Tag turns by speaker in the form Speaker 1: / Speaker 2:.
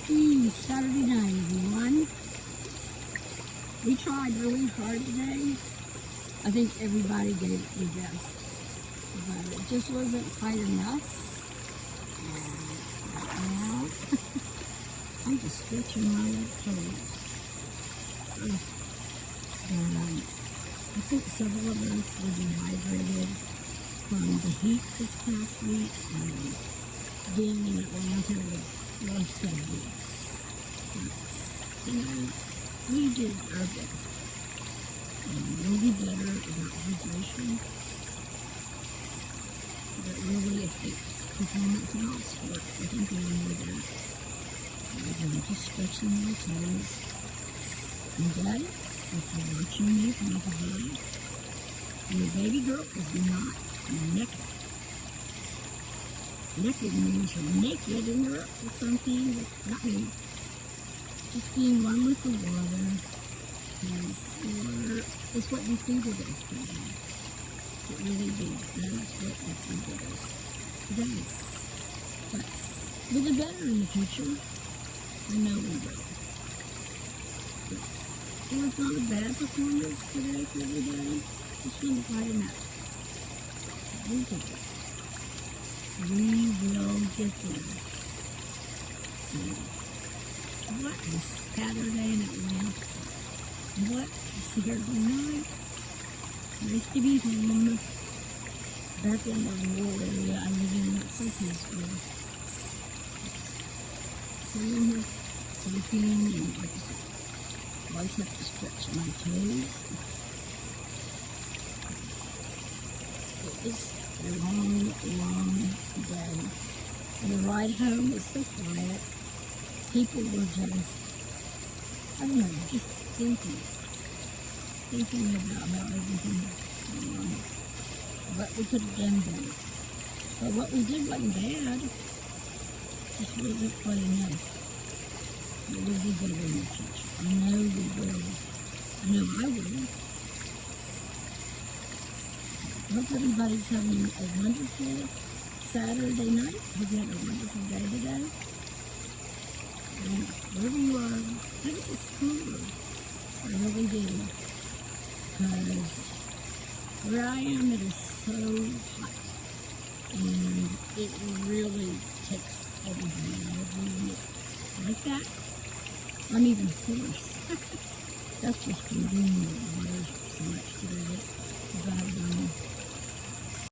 Speaker 1: happy Saturday night, everyone. We tried really hard today. I think everybody gave it their best, but it just wasn't quite enough. And right now, I'm just stretching my toes. I think several of us were dehydrated from the heat this past week and being in Atlanta the last 2 weeks. But, we did our best. We'll be better about hydration. But really affects performance in all sports. I think we all know that. I'm just stretching my toes. And Daddy, if you're watching me from up above, your baby girl is not naked. Naked means you're naked and you're up to something that's not me. Just being one with the water, because water is what you feeded us today. It really is. That is what you feeded us today. But we'll do better in the future. I know we will. It was not a bad performance today for everybody. Just wasn't quite enough. We'll get it. We will get there. What a Saturday in Atlanta. What a Saturday night. Nice to be home. Back in the rural area I live in, it's so peaceful. Sitting here, sleeping, and like I said, always have to stretch my toes. It was a long, long day. And the ride home was so quiet. People were just, I don't know, just thinking about how everything was going on. What we could have done better. But what we did wasn't bad. Just wasn't quite enough. But we'll do better in the future. I know we will. I know I will. I hope everybody's having a wonderful Saturday night. Hope you had a wonderful day today. And wherever you are, I think it's cooler. I really do. Because where I am, it is so hot. And it really takes everything out of me. Like that, I'm even hoarse. That's just from being there.